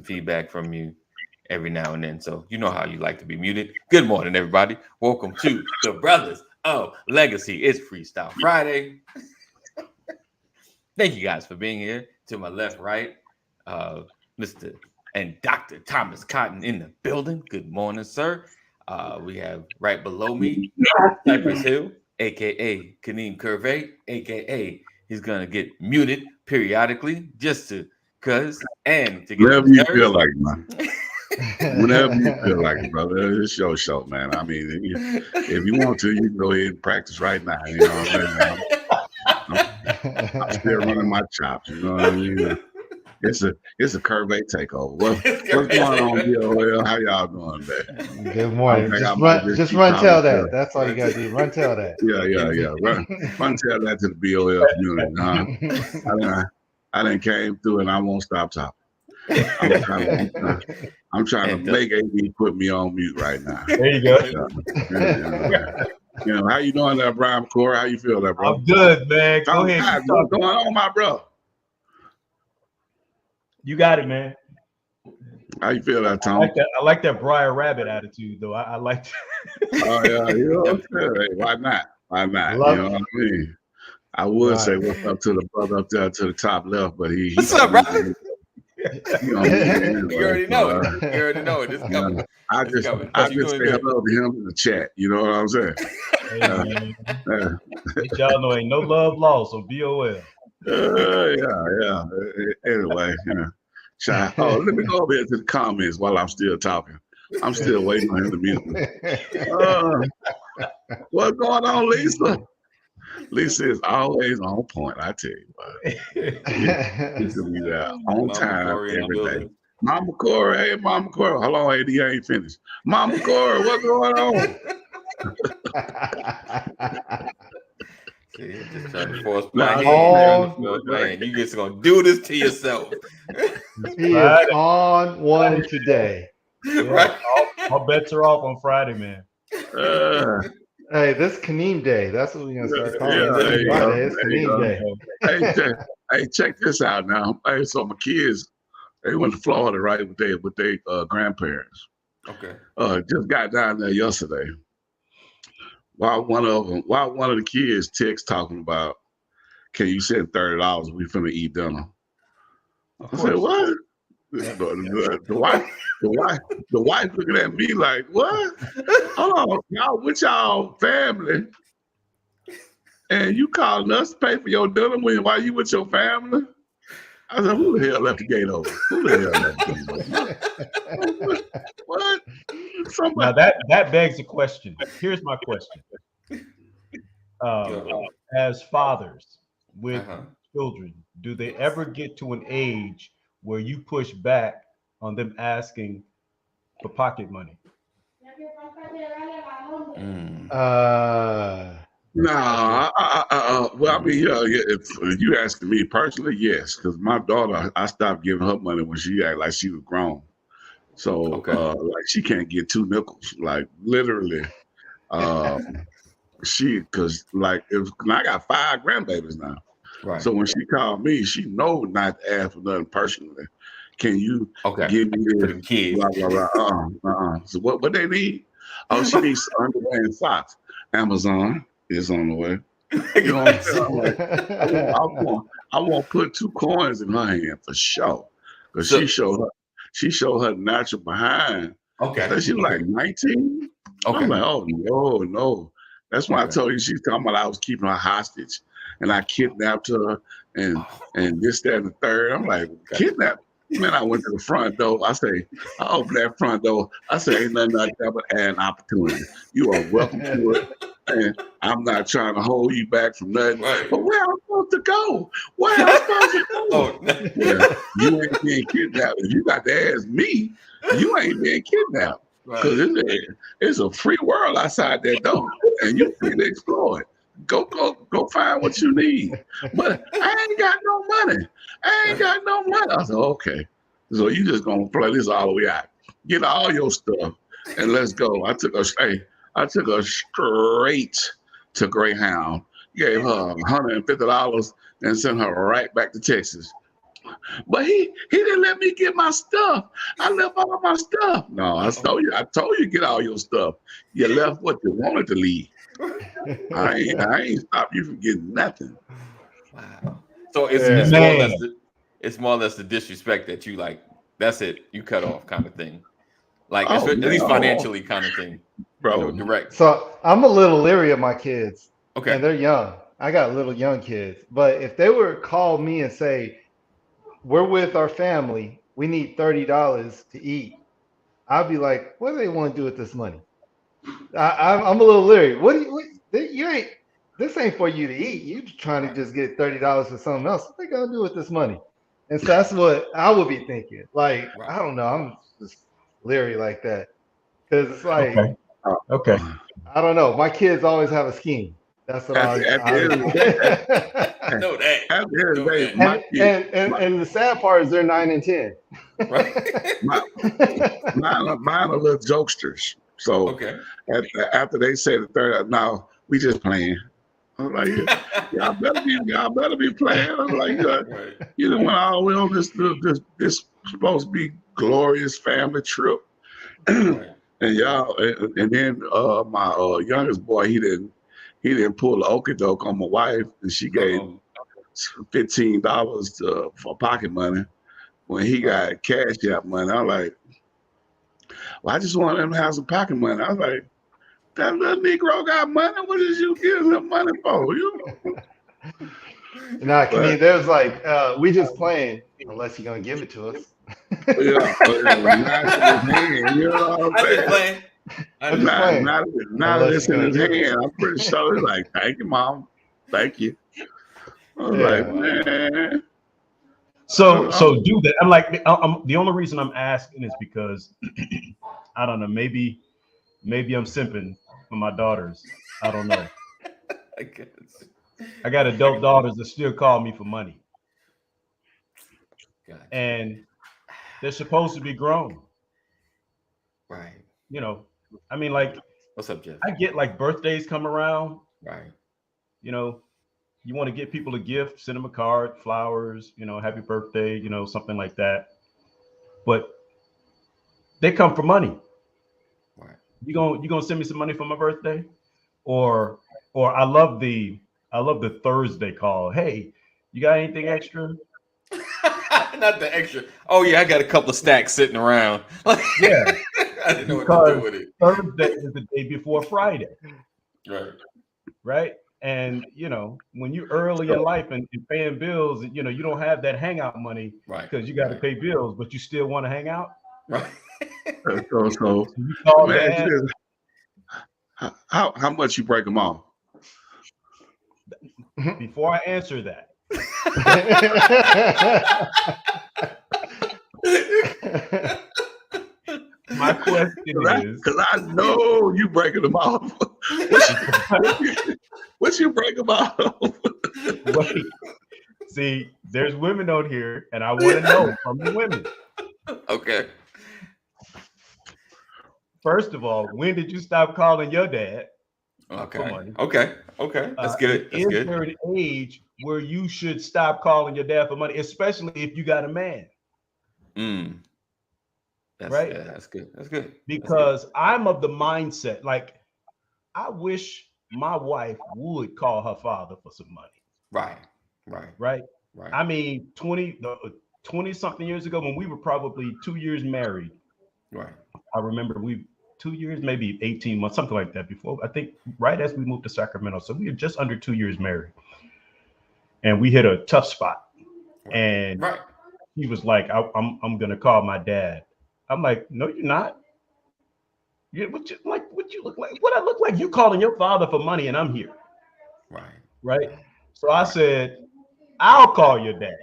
feedback from you every now and then. So you know how you like to be muted. Good morning, everybody. Welcome to the Brothers of Legacy. It's Freestyle Friday. Thank you guys for being here. To my left, right, Mr. and Dr. Thomas Cotton in the building. Good morning, sir. We have right below me, Cypress Hill, aka Kaneem Curvey, aka he's gonna get muted periodically just to cuz and to get on Whenever his you feel nerves. like, man. Whenever you feel like it, brother. It's your show, man. I mean, if you want to, you can go ahead and practice right now. You know what I'm saying? I'm still running my chops. You know what I mean? It's a curve takeover. What's going on, BOL? How y'all doing today? Good I morning. think I Just might run, just just keep run talking tell to. that. That's all you gotta do. Run tell that. Yeah. Run tell that to the BOL community, huh? I done came through and I won't stop talking. I'm trying to make AD put me on mute right now. There you go. How you doing there, Brian McCoy? How you feel there, bro? I'm good, man. Go Tom, ahead. God, what's going on, my bro? You got it, man. How you feel there, Tom? I like that Briar Rabbit attitude, though. I like that. Oh, yeah. You know what I'm saying? Hey, why not? Why not? You know what I mean? I would say what's up to the brother up there to the top left, but he What's up, brother? You already know it. You already know it. It's coming. I just say hello to him in the chat. You know what I'm saying? Y'all know ain't no love lost on BOL. Yeah. Anyway, let me go over here to the comments while I'm still talking. I'm still waiting on him to mute me. What's going on, Lisa? Lisa is always on point. I tell you what. Lisa be there on time every day. Mama Cora, hey Mama Cora. Hold on, AD, I ain't finished. Mama Cora, what's going on? See, just trying to force my hand. You just gonna do this to yourself. He is on one today. Yeah, right? All bets are off on Friday, man. Hey, this Kaneem Day. That's what we're gonna start calling it. Friday. It's Kaneem Day. Hey, check this out now. Hey, so my kids, they went to Florida, right, with their grandparents. Okay. Just got down there yesterday. While one of the kids text talking about, can you send $30? We finna eat dinner. I said, what? The wife looking at me like, what? Hold on, y'all with y'all family, and you calling us to pay for your dinner while you with your family? I said, who the hell left the gate open? Who the hell left the gate open? What? Now that begs a question. Here's my question. As fathers with children, do they ever get to an age where you push back on them asking for pocket money? No. Well, I mean, if you asking me personally, yes, because my daughter, I stopped giving her money when she acted like she was grown. So, like, she can't get 2 nickels, like literally. Because like, I got 5 grandbabies now. Right. So when she called me, she know not to ask for nothing personally. Can you give me this? For the kids. Blah, blah, blah. So what they need? Oh, she needs underwear and socks. Amazon is on the way. You know what I'm saying? Like, I won't put 2 coins in her hand for sure. Because she showed her natural behind. Okay. So she was like 19. Okay. I'm like, oh no. That's why I told you she's talking about I was keeping her hostage and I kidnapped her and this, that, and the third. I'm like, kidnap? Man, I went to the front door. I opened that front door. I say, ain't nothing like that but an opportunity. You are welcome to it. And I'm not trying to hold you back from nothing. Right. But where I'm supposed to go? Where I'm supposed to go? Yeah, you ain't being kidnapped. If you got to ask me, you ain't being kidnapped. Because it's a free world outside that door. And you free to explore it. Go find what you need. But I ain't got no money. I said, okay. So you just gonna play this all the way out. Get all your stuff and let's go. I took her straight to Greyhound, gave her $150 and sent her right back to Texas. But he didn't let me get my stuff. I left all my stuff. No, I told you get all your stuff. You left what you wanted to leave. I ain't stopped you from getting nothing. Wow. So it's more or less the disrespect that you like. That's it. You cut off kind of thing. Like at least financially kind of thing. Bro. Direct. So I'm a little leery of my kids. Okay. And they're young. I got little young kids. But if they were to call me and say, we're with our family, we need $30 to eat, I'd be like, what do they want to do with this money? I'm a little leery. You ain't, this ain't for you to eat. You trying to just get $30 for something else. What they gonna do with this money? And so that's what I would be thinking. Like, I don't know. I'm just leery like that. Because it's like, okay. I don't know. My kids always have a scheme. That's what I know that. And the sad part is they're 9 and 10. Right. mine are little jokesters. So after they say the third, now we just playing. I'm like, y'all better be playing. I'm like, you done went all the way on this supposed to be glorious family trip. And y'all, and then my youngest boy, he didn't pull the okie doke on my wife, and she gave $15 for pocket money when he got cash out money. I'm like, well, I just want him to have some pocket money. I was like, that little Negro got money. What did you give him money for? Nah, Kenny, there's like, we just playing unless you're gonna give it to us. I'm just in his hand. I'm pretty sure he's like, thank you, Mom. Thank you. I was like, man. So do that. I'm like, the only reason I'm asking is because I don't know, maybe I'm simping for my daughters. I don't know. I guess. I got adult daughters that still call me for money. Gotcha. And they're supposed to be grown. Right. You know, I mean, like, what's up, Jeff? I get like birthdays come around. Right. You know, you want to get people a gift, send them a card, flowers, happy birthday, something like that. But they come for money. Right. You gonna send me some money for my birthday? Or I love the Thursday call. Hey, you got anything extra? Not the extra. Oh yeah, I got a couple of stacks sitting around. Yeah. I didn't know what to do with it. Thursday is the day before Friday. Right. Right. And when you're early in life and paying bills, you don't have that hangout money because you got to pay bills, but you still want to hang out. Right. So you call man, how much you break them off? Before I answer that. My question is, because I know you breaking them off. What you break them off? Wait. See, there's women out here, and I want to know from the women. Okay. First of all, when did you stop calling your dad? Okay. For money? Okay. That's good. That's good. Is there an age where you should stop calling your dad for money, especially if you got a man? Right? Yeah, that's good. That's good. Because I'm of the mindset, like, I wish my wife would call her father for some money. Right. I mean, 20 something years ago, when we were probably 2 years married. Right. I remember 2 years, maybe 18 months, something like that before. I think right as we moved to Sacramento. So we were just under 2 years married. And we hit a tough spot. Right. And he was like, I'm going to call my dad. I'm like, no, you're not. What you look like? What I look like? You calling your father for money and I'm here. Right. So I said, I'll call your dad.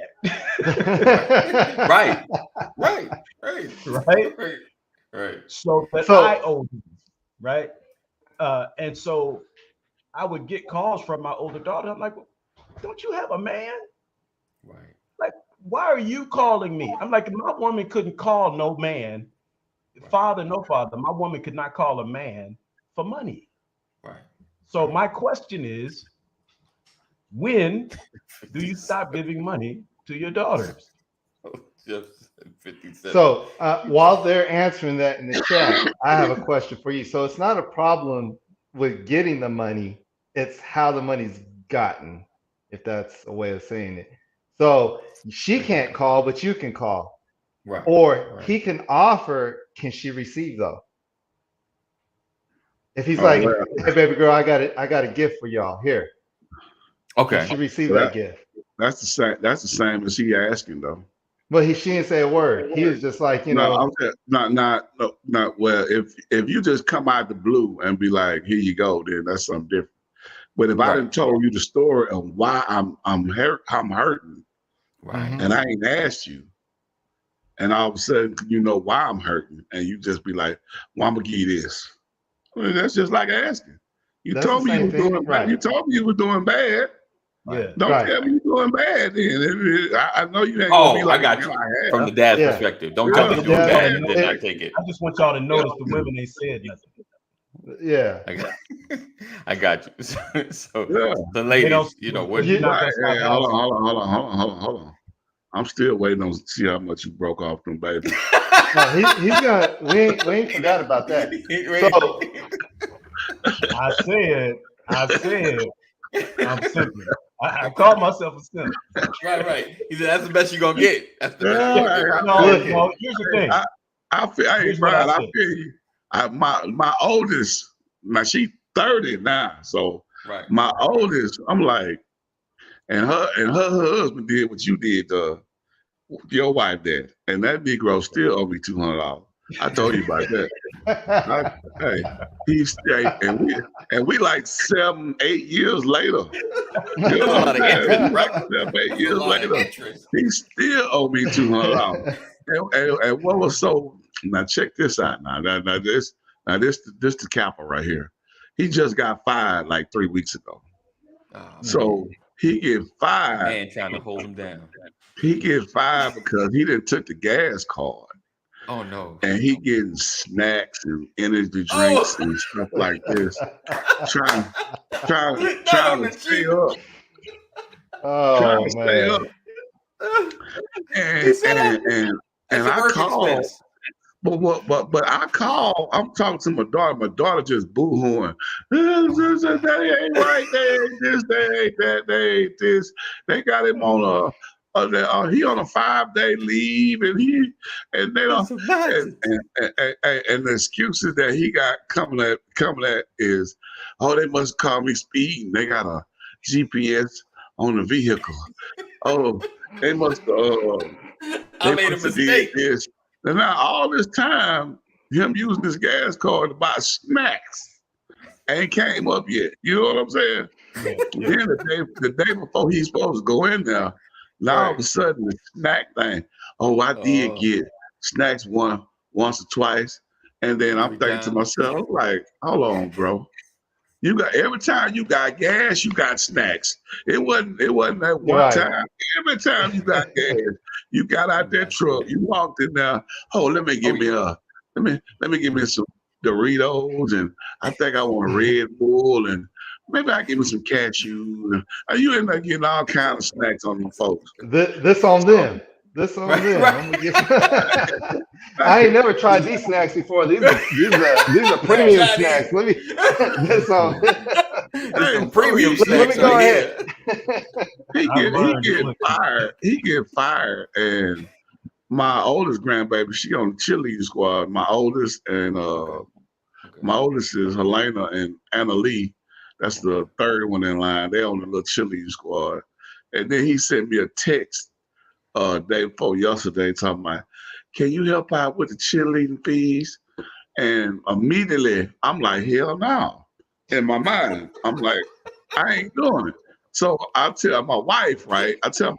Right. So I owe him, right? And so I would get calls from my older daughter. I'm like, don't you have a man? Right. Like, why are you calling me? I'm like, my woman couldn't call no man, father, no father. My woman could not call a man for money. Right. So my question is, when do you stop giving money to your daughters? Just 57. So while they're answering that in the chat, I have a question for you. So it's not a problem with getting the money; it's how the money's gotten, if that's a way of saying it. So she can't call, but you can call, right. or Right. he can offer. Can she receive though? If he's Oh, like, well, "Hey, baby girl, I got a gift for y'all. Here." Can Okay. she receive well, that gift? that's the same. That's the same as he asking though. But she didn't say a word. He was just like, No, I'm just, not. Well, if you just come out the blue and be like, "Here you go," then that's something different. But if I Right. didn't told you the story of why I'm hurting, Right. and I ain't asked you, and all of a sudden you know why I'm hurting, and you just be like, "Well, I'm gonna give you this." Well, that's just like asking. You that's the told me you same was thing, doing bad. right? You told me you was doing bad. Yeah. Don't Right. tell me you're doing bad. Then I know you ain't gonna be Oh, I like, got "Man, you. I From have." the dad's Yeah. perspective. Don't Yeah, tell From me the you're doing dad, bad and then I it, take it. I just want y'all to notice the women ain't said nothing. yeah. I got you. So Yeah. the They don't. ladies, you know what? You, You're not Right. gonna Hey, stop asking. hold on. I'm still waiting on to see how much you broke off them babies. no, he's gonna. We ain't forgot about that. So I said, I'm simping. I call myself a simp. Right. He said that's the best you're gonna get. That's the best Yeah, you're gonna get right No, there. no. Here's the thing. I feel, hey, Here's what I Brian, I said. feel you. My oldest, now she 30 now, so Right. my oldest, I'm like, and her husband did what you did to your wife did, and that Negro still owe me $200. I told you about that. Hey, and we like 7, 8 years later. You That's a know what lot I'm of saying? interest, We bro. like 7, 8 That's a years lot of later. interest. He still owe me $200. And what was so now? Check this out. Now this the capper right here. He just got fired like 3 weeks ago. Oh, So he get fired. man trying to hold him down. He get fired because he didn't took the gas card. Oh no. And he getting snacks and energy drinks and stuff like this, trying Not on the to stay cheap. up, oh man. He said and that's a I work called, expense. but I call. I'm talking to my daughter. My daughter just boo-hooing. They ain't right. They ain't this. They ain't that. They ain't this. They got him on he on a 5-day leave, and they don't. That's some nonsense. And the excuses that he got coming at is, oh, they must call me speeding. They got a GPS on the vehicle. Oh, they must I made a have did mistake. this. And now all this time, him using his gas card to buy snacks ain't came up yet. You know what I'm saying? Yeah. Then the day before he's supposed to go in there, now all of a sudden the snack thing. Oh, I did get snacks once or twice. And then I'm thinking to myself, like, hold on, bro. You got every time you got gas, you got snacks. It wasn't that one Right. time. Every time you got gas, you got out that truck, you walked in there. Oh, let me give me some Doritos, and I think I want a Red Bull, and maybe I give me some cashews. You end up getting all kind of snacks on them folks. This on them. This on them. Right. I'm gonna get I ain't never tried these snacks before. These are premium snacks. Let me this on. It's some premium Let snacks me go right ahead. here. He get fired. He get fired, and my oldest grandbaby, she on the cheerleading squad. My oldest and my oldest is Helena and Anna Lee. That's the third one in line. They on the little cheerleading squad. And then he sent me a text day before yesterday talking about, can you help out with the cheerleading fees? And immediately I'm like, hell no. In my mind, I'm like, I ain't doing it. So I tell my wife, right? I show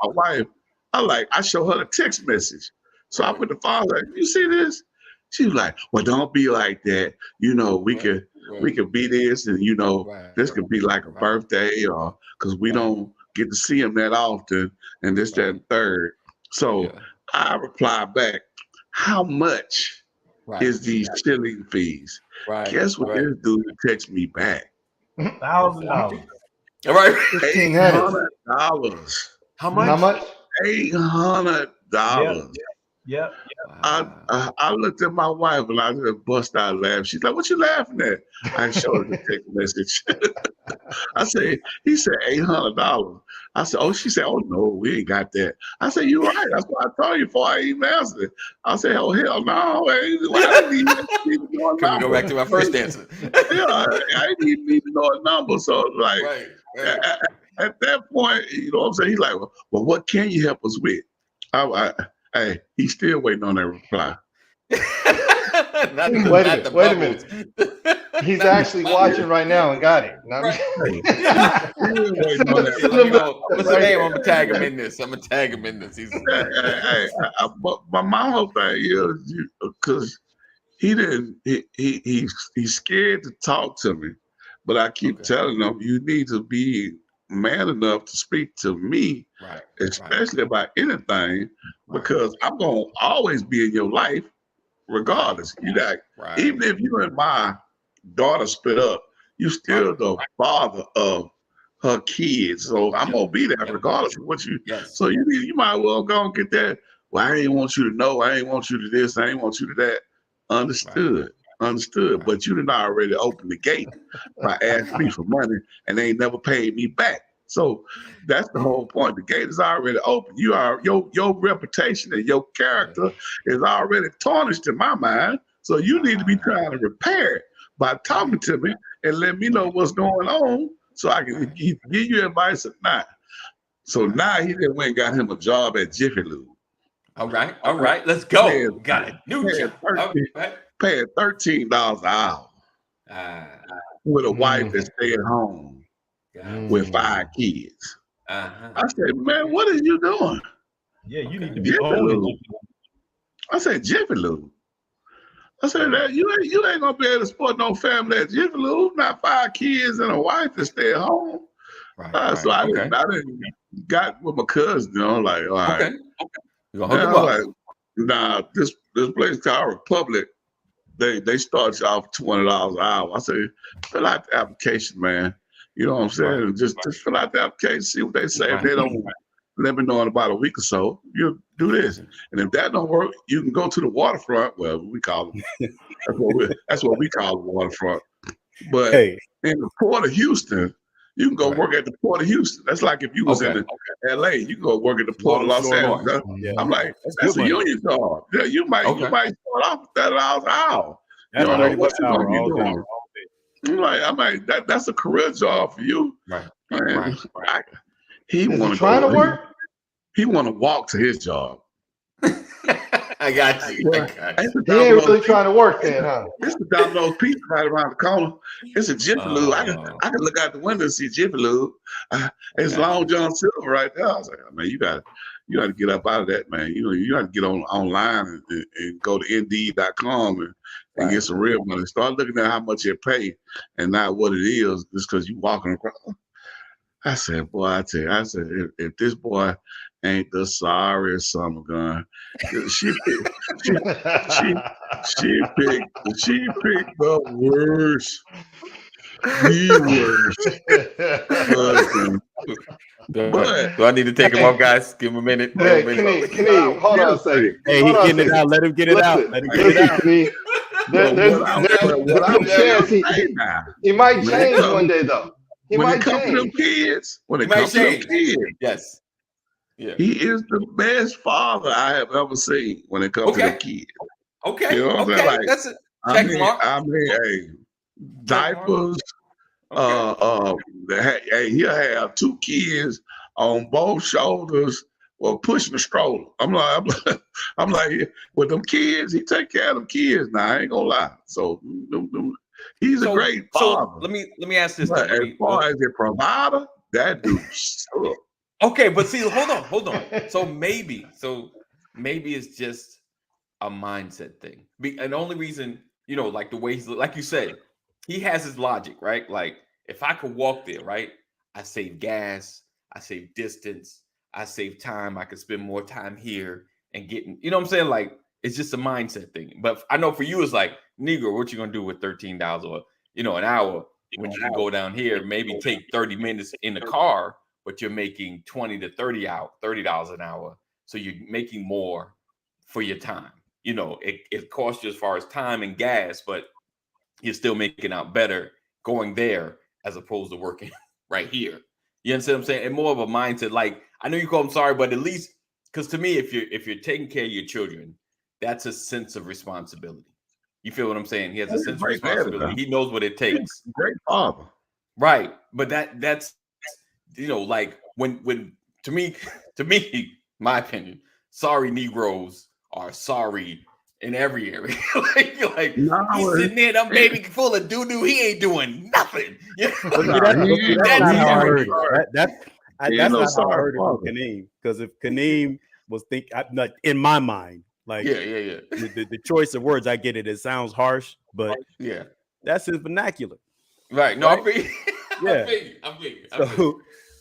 her the text message. So I put the phone like, you see this? She was like, well, don't be like that. You know, we could be this, and you know, this could be like a birthday, or because we don't get to see him that often, and this, that, and third. So I reply back, how much is these chilling fees? Guess what this dude text me back? $1,000. All right. $1,500. $800. How How much? much? $800. Yep. I looked at my wife and I just bust out laughing. She's like, "What you laughing at?" I showed her the text message. I said, he said $800. I said, oh, she said, oh no, we ain't got that. I said, you're right. That's what I told you before I even answered it. I said, oh hell no, I didn't even need to know a Can we number. go back to my first answer? Yeah, I didn't even need to know a number. So like Right. at that point, you know what I'm saying? He's like, well, what can you help us with? Hey, he's still waiting on that reply. Wait a minute. He's actually watching right now and got it. Right. What's the name? I'm gonna tag him in this. But my whole thing is because he's scared to talk to me, but I keep telling him you need to be man enough to speak to me, especially about anything, because I'm gonna always be in your life, regardless. You got even if you and my daughter split up, you still the father of her kids. So I'm gonna be there regardless of what you. So you might well go and get that. Well, I ain't want you to know. I ain't want you to this. I ain't want you to that. Understood. But you didn't already open the gate by asking me for money, and they ain't never paid me back. So that's the whole point. The gate is already open. You are your reputation and your character is already tarnished in my mind. So you need to be trying to repair it by talking to me and let me know what's going on, so I can give you advice or not. So now he just went and got him a job at Jiffy Lube. All right, let's go. Got a new job. Paying $13 an hour with a wife that stay at home with 5 kids. I said, man, what are you doing? Yeah, you need to be owning. I said, Jiffy Lube. I said that you ain't gonna be able to support no family at Jiffy Lube, not 5 kids and a wife that stay at home. So I didn't got with my cousin, you know, like, all right. You gonna hook him up? Like, nah, this place called Republic, they start you off $20 an hour. I say, fill out the application, man. You know what I'm saying? Just fill out the application, see what they say. If they don't let me know in about a week or so, you do this. And if that don't work, you can go to the waterfront. Well, we call them. That's what we call the waterfront. But in the Port of Houston, you can go work at the Port of Houston. That's like if you was in LA, you can go work at the Port of Los Angeles. I'm like, that's a union job. Yeah, you might start off with $30 an hour. You don't know what you're gonna be doing. I'm like, that's a career job for you. Man, he want to trying to work. He want to walk to his job. I got you. He ain't really trying to work then, huh? It's the Domino's Pizza right around the corner. It's a Jiffy Lube. I can look out the window and see Jiffy Lube. It's Long John Silver right there. I was like, man, you got to get up out of that, man. You know, you got to get online and go to Indeed.com and get some real money. Start looking at how much you pay and not what it is, just because you walking across. I said, boy, I said, if this boy ain't the sorriest summer gun, she picked the worst. Do I need to take him off, guys? Give him a minute. Kenny, hold on a second. Hey, he's getting it out. Let him get it out. There's a chance he might change one day, though. When it comes to them kids, yes. Yeah. He is the best father I have ever seen when it comes to the kids. Okay. You know what I'm saying? Like, that's a check mark. I mean, hey, diapers. He'll have 2 kids on both shoulders or pushing the stroller. I'm like, with them kids, he take care of them kids now. I ain't gonna lie. So he's a great father. So let me ask this. But as far as a provider, that dude sucks. Okay, but see, hold on. So maybe it's just a mindset thing. And the only reason, you know, like the way he's, like you said, he has his logic, right? Like if I could walk there, right, I save gas, I save distance, I save time. I could spend more time here and getting, you know what I'm saying? Like it's just a mindset thing. But I know for you, it's like, Negro, what you gonna do with $13 or, you know, an hour when you can go down here, maybe take 30 minutes in the car, but you're making $20 to $30 an hour so you're making more for your time. You know, it costs you as far as time and gas, but you're still making out better going there as opposed to working right here. You understand what I'm saying? And more of a mindset. Like, I know you call them sorry, but at least, because to me, if you're taking care of your children, that's a sense of responsibility. You feel what I'm saying? He has a sense of responsibility. He knows what it takes. Great father. Right. But that's, you know, like when to me, my opinion, sorry Negroes are sorry in every area. like he's sitting there, that baby full of doo-doo. He ain't doing nothing. That's not how I heard it. That's not how I heard it from Kaneem. Because if Kaneem was in my mind, like the choice of words, I get it. It sounds harsh, but that's his vernacular. Right. No, right? I'm big.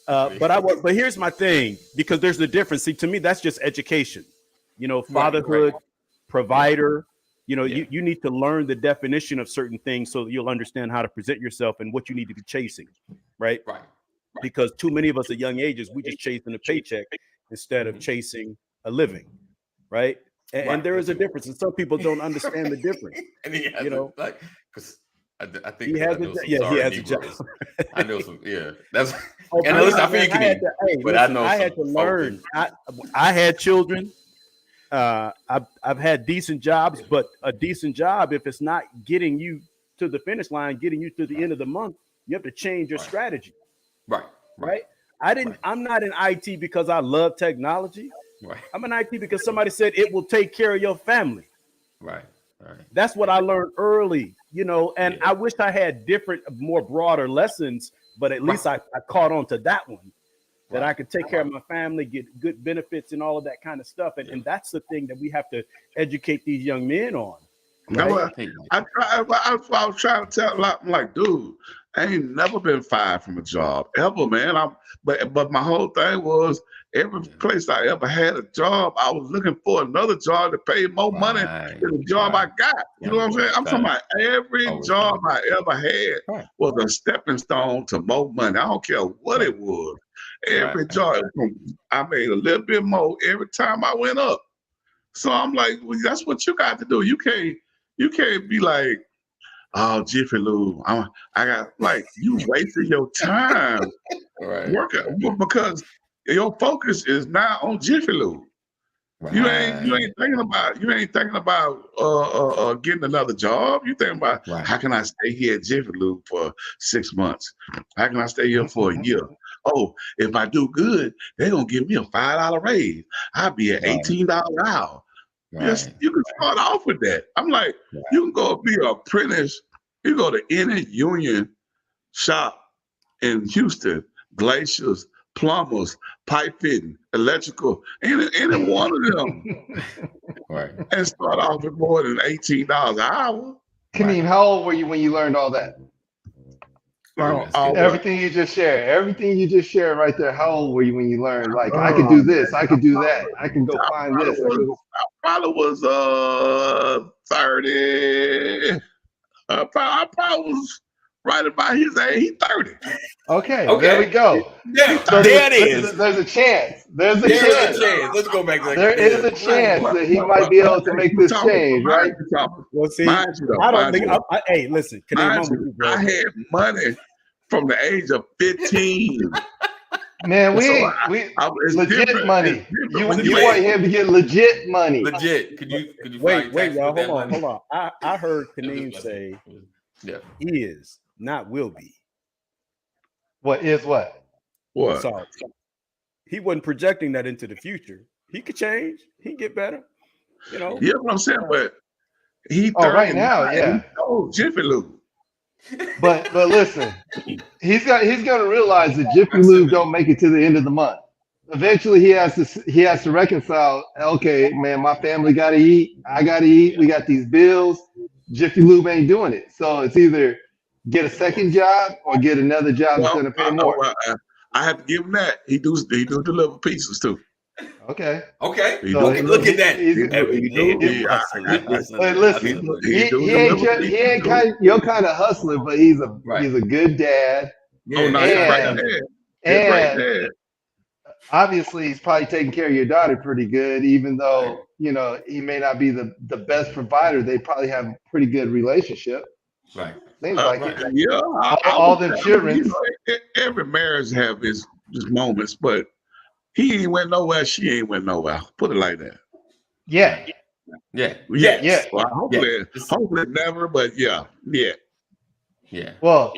But here's my thing, because there's a difference. See, to me, that's just education. You know, fatherhood, provider. You know, you need to learn the definition of certain things so that you'll understand how to present yourself and what you need to be chasing. Right. Because too many of us at young ages, we just chasing a paycheck instead of chasing a living. Right. And there is a difference, and some people don't understand the difference. And he has, you know, like, because I think he has a job. I know some. Yeah, that's. And listen, I feel you can. But I know I had to learn. I had children. I've had decent jobs, but a decent job, if it's not getting you to the finish line, getting you to the end of the month, you have to change your strategy. Right. I'm not in IT because I love technology. Right. I'm in IT because somebody said it will take care of your family. Right. That's what I learned early, you know, and I wish I had different, more broader lessons, but at least I caught on to that one, that I could take care of my family, get good benefits and all of that kind of stuff. And that's the thing that we have to educate these young men on. Right? I was trying to tell a lot. I'm like, dude, I ain't never been fired from a job ever, man. But my whole thing was, every place I ever had a job, I was looking for another job to pay more money than the job I got. You know what I'm saying? I'm talking about every job I ever had was a stepping stone to more money. I don't care what it was. Every job, I made a little bit more every time I went up. So I'm like, well, that's what you got to do. You can't be like, oh, Jiffy Lube, I got, like, you wasted your time working, because your focus is not on Jiffy Lube. You ain't thinking about getting another job. You thinking about how can I stay here at Jiffy Lube for 6 months? How can I stay here for a year? Oh, if I do good, they're gonna give me a $5 raise. I'll be at $18 an hour. Yes, you can start off with that. I'm like, you can go be an apprentice. You go to any union shop in Houston, glaciers, plumbers, pipe fitting, electrical, any one of them, and start off with more than $18 an hour. Kaneem, how old were you when you learned all that? Everything you just shared right there. How old were you when you learned, like, I could do this, I could do that, I can go find this? I probably was 30. I probably was right about his age. He's 30. Okay, there we go. Yeah, so there it is. There's a chance. There's a chance. Let's go back to that. There is a chance that he might be able to make this change, right? Well, see, I don't think. Hey, listen, I had money from the age of 15. Man, we legit money. You want him to get legit money. Legit. Could you wait, y'all, hold on. I heard Kaneem say is, not will be. What is what? What? So he wasn't projecting that into the future. He could change. He can get better. You know. Yeah, what I'm saying, but he right now, Jiffy Lube. But listen, he's gonna realize that Jiffy Lube don't make it to the end of the month. Eventually, he has to reconcile. Okay, man, my family gotta eat. I gotta eat. We got these bills. Jiffy Lube ain't doing it. So it's either get a second job or get another job that's gonna pay more. I have to give him that. He do deliver pizzas too. Okay. Look at that. Listen, he ain't your kind of hustler, but he's a good dad. Oh no, right there. obviously he's probably taking care of your daughter pretty good, even though he may not be the best provider. They probably have a pretty good relationship. Right. Seems like it. Yeah, All the insurance. Every marriage have its moments, but he ain't went nowhere. She ain't went nowhere. Put it like that. Yeah. Yeah. Yeah. Well, hopefully never, but yeah. Well,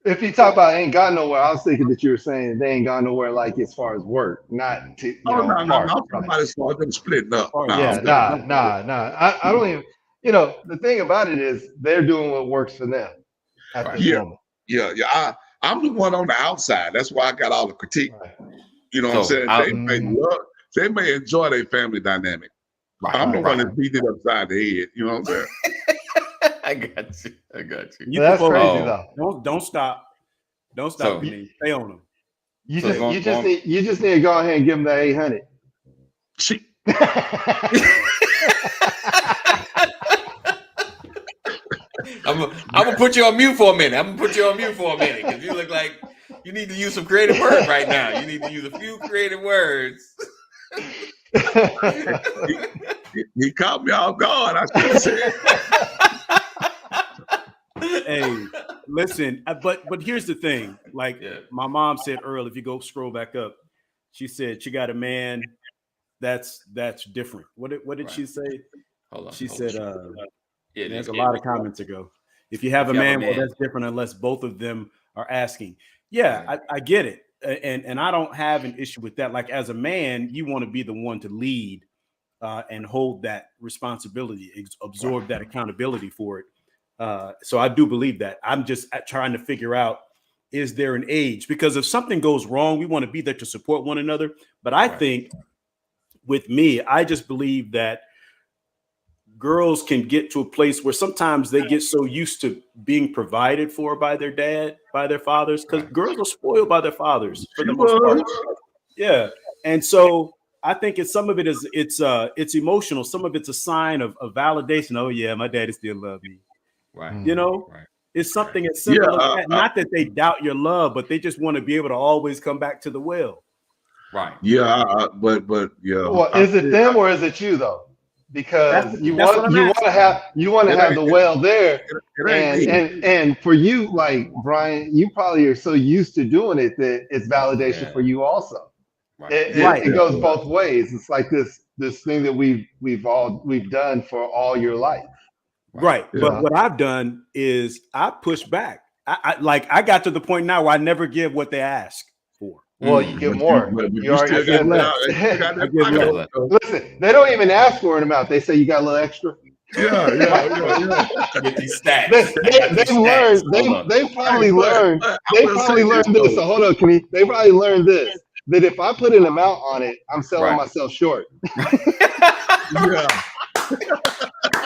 if you talk about ain't gone nowhere, I was thinking that you were saying they ain't gone nowhere like as far as work, not to No. I'm talking right. about as far as them splitting up. Nah. I don't even. The thing about it is they're doing what works for them at this moment. Yeah. I'm the one on the outside. That's why I got all the critique. Right. You know what I'm saying? They may enjoy their family dynamic. Right, I'm the one that's beating it upside the head. You know what I'm saying? I got you. That's crazy though. Don't stop. Don't stop. Stay on them. You just need to go ahead and give them that 800. I'm gonna put you on mute for a minute. Because you look like you need to use some creative words right now. You need to use a few creative words. He caught me off guard. I should have said. Hey, listen, but here's the thing. Like my mom said earlier, if you go scroll back up, she said she got a man that's different. What did she say? Hold on. She said there's a lot of comments ago. If you have a man, well, that's different unless both of them are asking. Yeah, I get it. And I don't have an issue with that. Like as a man, you want to be the one to lead and hold that responsibility, absorb that accountability for it. So I do believe that. I'm just trying to figure out, is there an age? Because if something goes wrong, we want to be there to support one another. But I think with me, I just believe that girls can get to a place where sometimes they get so used to being provided for by their dad, by their fathers, because girls are spoiled by their fathers for the most part. Yeah. And so I think some of it is it's emotional. Some of it's a sign of validation. Oh yeah, my daddy still loves me. Right. It's something as simple as that. Not that they doubt your love, but they just want to be able to always come back to the well. Right. Yeah, but yeah. Well, is it them or is it you though? Because you want to have the well there, and for you, like Brian, you probably are so used to doing it that it's validation for you also. Right. It goes both ways. It's like this thing that we've done for all your life. Right. But what I've done is I push back. I got to the point now where I never give what they ask for. Well, you get more. You already get less. Listen, they don't even ask for an amount. They say you got a little extra. Yeah. Get these stats. They probably learned this. So hold on, Kenny. They probably learned this. That if I put an amount on it, I'm selling myself short. Yeah.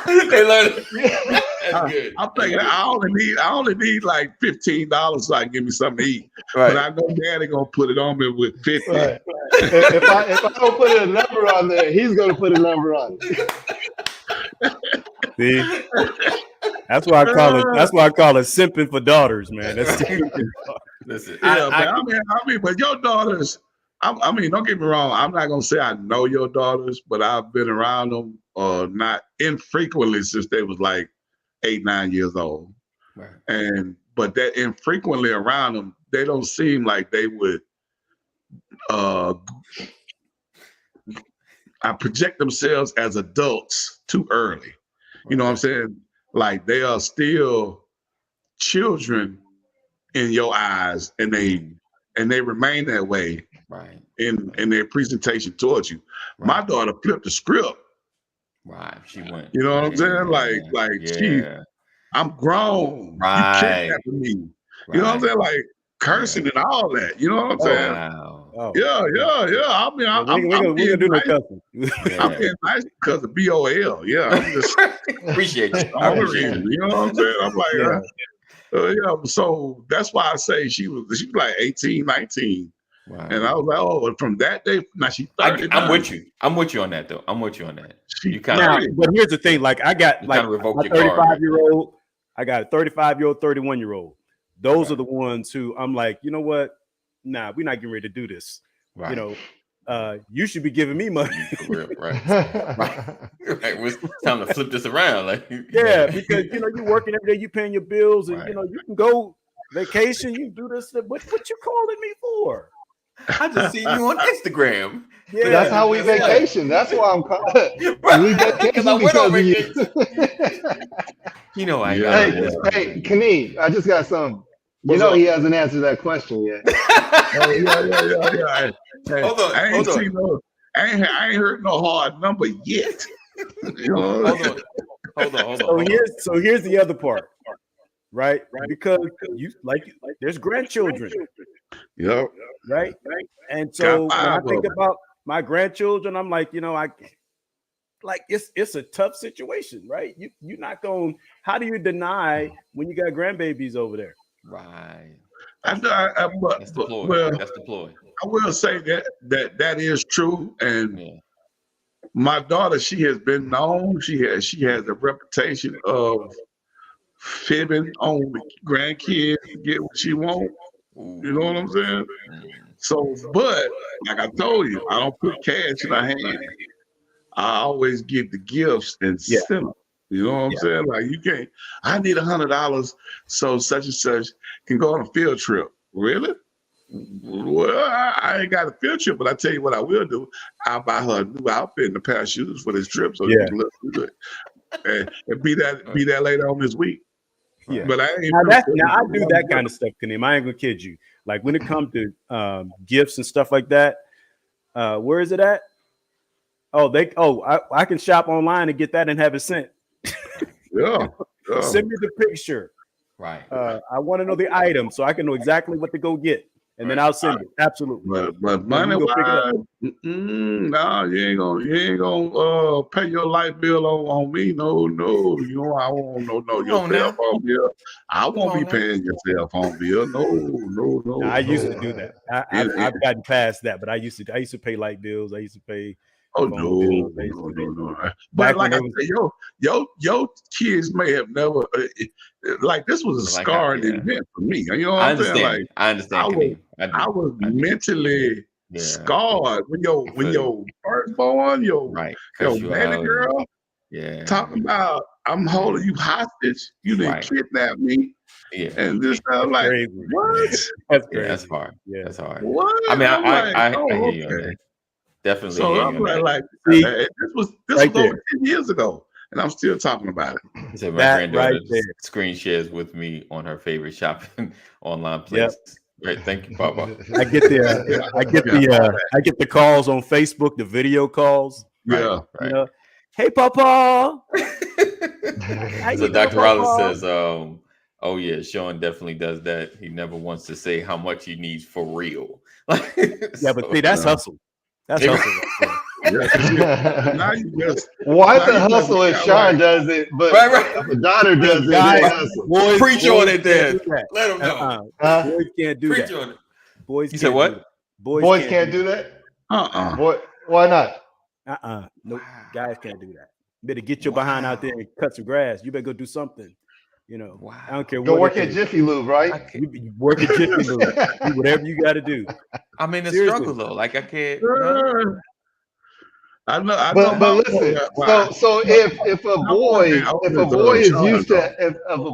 They learned. That's good. I'm thinking I only need like $15 so I can give me something to eat. Right. But I know Daddy gonna put it on me with 50. Right. If I don't put a number on there, he's gonna put a number on it. See, that's why I call it simping for daughters, man. That's listen. I mean, but your daughters. I mean, don't get me wrong. I'm not gonna say I know your daughters, but I've been around them not infrequently since they was like 8, 9 years old. Right. But that infrequently around them, they don't seem like they would project themselves as adults too early. You know what I'm saying? Like they are still children in your eyes, and they remain that way. Right. In their presentation towards you. Right. My daughter flipped the script. Right. She went. You know what I'm saying? I'm grown. Right. You kidnapping me. Right. You know what I'm saying? Like cursing and all that. You know what I'm saying? Wow. Yeah. I mean, I'm gonna do no cussing. I'm being nice because of BOL. Yeah. I'm just appreciate you. You know what I'm saying? I'm like, so that's why I say she was like 18, 19. Wow. And I was like, oh, from that day, now she's 30. I'm with you. I'm with you on that, though. I'm with you on that. But here's the thing: like, I got like my 35-year-old, I got a 35-year-old, 31-year-old. Those are the ones who I'm like, you know what? Nah, we're not getting ready to do this. Right. You know, you should be giving me money. For real, right? Right. It's time to flip this around. Like, yeah, because you're working every day, you paying your bills, and right. you can go vacation, you do this. What you calling me for? I just see you on Instagram. Yeah, that's how we vacation. That's why I'm calling. We vacation I went on because of you. vacation. You know I Yeah. got Hey, Kenny, I just got some. What's You know up? he hasn't answered that question yet. Oh, yeah. Hey, Hold on, I ain't hold on. seen no. I ain't heard no hard number yet. You know? Hold on. So here's the other part, right? Because you there's grandchildren, Yep. right? And so Got when I 5 think of 'em. about my grandchildren, I'm like, it's a tough situation, right? You're not going. How do you deny when you got grandbabies over there? Right. That's the ploy. Well, That's the ploy. I will say that is true, and Yeah. my daughter, she has been known. She has a reputation of fibbing on the grandkids to get what she wants. You know what I'm saying? So, but like I told you, I don't put cash in her hand. I always give the gifts and send them. You know what I'm saying? Like you can't. I need $100 so such and such can go on a field trip. Really? Well, I ain't got a field trip, but I tell you what I will do. I'll buy her a new outfit and a pair of shoes for this trip, so you can look good and be that later on this week. Yeah, but I ain't. Now I do that kind of stuff, Kaneem. I ain't gonna kid you. Like when it comes to gifts and stuff like that, where is it at? I can shop online and get that and have it sent. Yeah. Send me the picture. Right. I want to know the item so I can know exactly what to go get, and then I'll send it. Absolutely. But money wise, no, you ain't gonna pay your light bill on me. No, you know I won't your cell phone bill. I won't be paying your cell phone bill. No. I used to do that. I've gotten past that, but I used to pay light bills. I used to pay. Oh no. But like I said, your kids may have never like this was a scarring event for me. You know what I'm saying? Like I understand. I was mentally scarred when your firstborn, your baby girl, talking about I'm holding you hostage. You didn't kidnap me. Yeah, and this stuff like what? That's crazy. That's hard. Yeah, that's hard. What? I mean, I hear you on that. Definitely. So I'm like, this was over 10 years ago, and I'm still talking about it. So my granddaughter screen shares with me on her favorite shopping online place. Right, thank you, Papa. I get the calls on Facebook, the video calls. Yeah, right. You know, hey, Papa. So Dr. Rollins says, "Oh yeah, Sean definitely does that. He never wants to say how much he needs for real." But see, that's hustle. That's hustle. Now you just why the hustle if Sean does it, but the daughter does it. Boys, preach on it, then. Let them know. Boys can't do preach that. On it. Boys. You said what? Boys can't do that. Boy, why not? Nope. Guys can't do that. You better get your behind out there and cut some grass. You better go do something. You know, I don't care. Go work at Jiffy Lube, right? You work at Jiffy Lube. Do whatever you got to do. I mean, it's struggle though. Like I can't. I know. But listen. So if a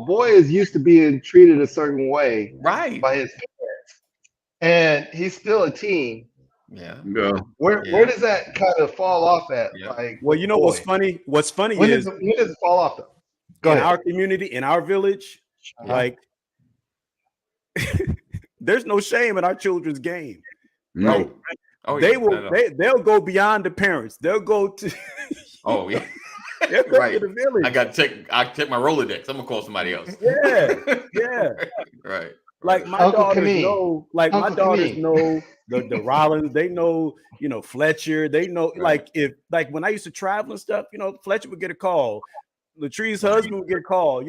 boy is used to being treated a certain way, right, by his parents, and he's still a teen. Yeah. Where does that kind of fall off at? Yeah. Like, well, you know what's funny? What's funny when is does it fall off though? Go ahead. Our community, in our village, like there's no shame in our children's game. No. Right? Oh, they'll go beyond the parents. They'll go to they'll go to the village. I check my Rolodex. I'm gonna call somebody else. Yeah. Right. Like my daughters know, the Rollins, they know, Fletcher, they know, like when I used to travel and stuff, Fletcher would get a call. Latree's husband would get a call.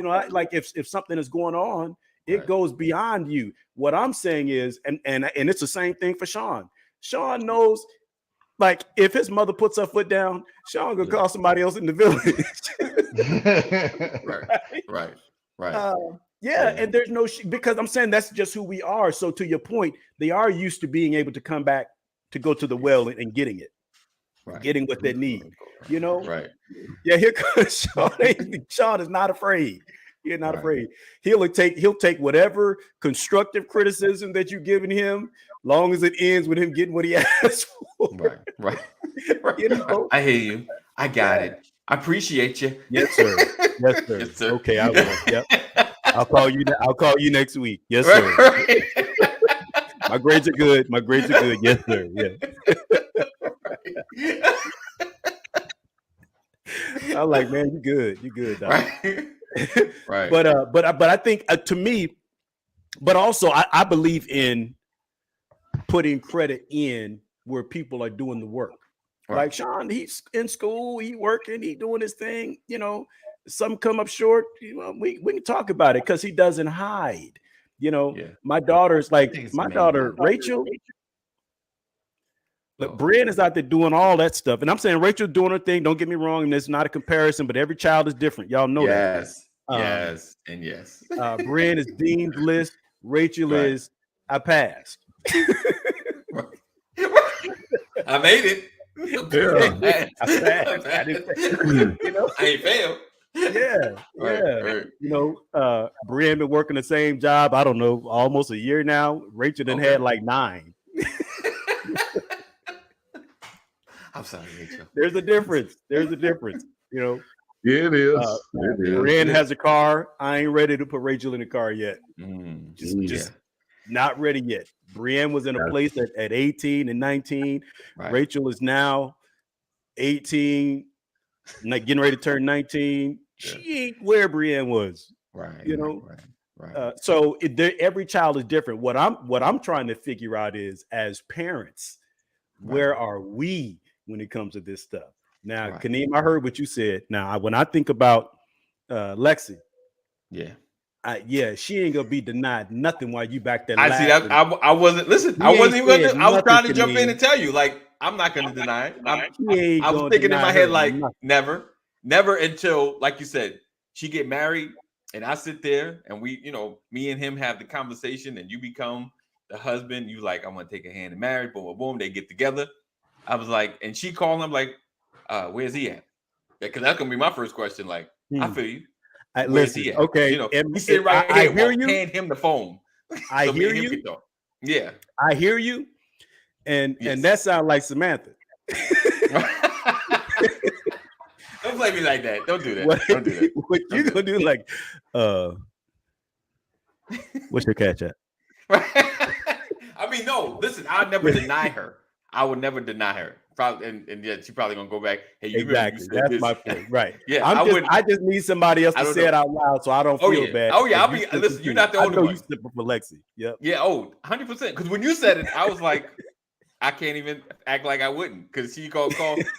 If something is going on, it goes beyond you. What I'm saying is, and it's the same thing for Sean. Sean knows, like, if his mother puts her foot down, Sean gonna call somebody else in the village. Right. And there's no because I'm saying that's just who we are. So to your point, they are used to being able to come back to go to the well and getting it, getting what they need. Right. Yeah, here comes Sean. Sean is not afraid. You're not afraid. He'll take whatever constructive criticism that you're giving him, long as it ends with him getting what he asked for. Right. I hear you. I got it. I appreciate you. Yes, sir. Yes, sir. Yes, sir. Okay, I will. Yep. I'll call you next week. Yes, sir. Right. My grades are good. Yes, sir. Yeah. I'm like, man, you good. You good, dog. Right. But I think to me, but also I believe in putting credit in where people are doing the work. Like Sean, he's in school, he working, he doing his thing. Some come up short. We can talk about it because he doesn't hide. My daughter's like my daughter Rachel. Look, Brian is out there doing all that stuff, and I'm saying Rachel's doing her thing. Don't get me wrong, and it's not a comparison, but every child is different. Y'all know that. Yes, and yes. Brian is Dean's List. Rachel is I passed. I made it. Yeah. I passed. I ain't failed. Yeah. Brian been working the same job. I don't know, almost a year now. Rachel done had like 9. I'm sorry, Rachel. There's a difference. Yeah, it is. Brian has a car. I ain't ready to put Rachel in the car yet. Just not ready yet. Brienne was in a place at 18 and 19. Right. Rachel is now 18, getting ready to turn 19. Yeah. She ain't where Brienne was. Right. Right. So every child is different. What I'm trying to figure out is, as parents, where are we when it comes to this stuff? Now, Kaneem, I heard what you said. Now, when I think about Lexi, she ain't gonna be denied nothing while you back there. I see that. I wasn't. Listen, I wasn't even gonna. I was trying to jump in and tell you, like, I'm not gonna deny it. I was thinking in my head, like, never until, like you said, she get married, and I sit there, and we, me and him have the conversation, and you become the husband. You like, I'm gonna take a hand in marriage. Boom, boom, boom. They get together. I was like, and she called him like, where's he at? Because that's gonna be my first question. Like, I feel you. Listen, okay. He said right here. I hear you. Hand him the phone. I hear you. Yeah, I hear you. And that sounds like Samantha. Don't play me like that. Don't do that. Don't do that. What you gonna do? Like, what's your catch at? I mean, no. Listen, I'll never deny her. I would never deny her. Probably, and yeah, she's probably gonna go back. Hey, exactly. That's my point. Right. Yeah. I just need somebody else to say it out loud, so I don't feel bad. Oh yeah. Listen, you're not the only one. You slipping for Lexi. Yep. Yeah. 100%. Because when you said it, I was like, I can't even act like I wouldn't. Because she call,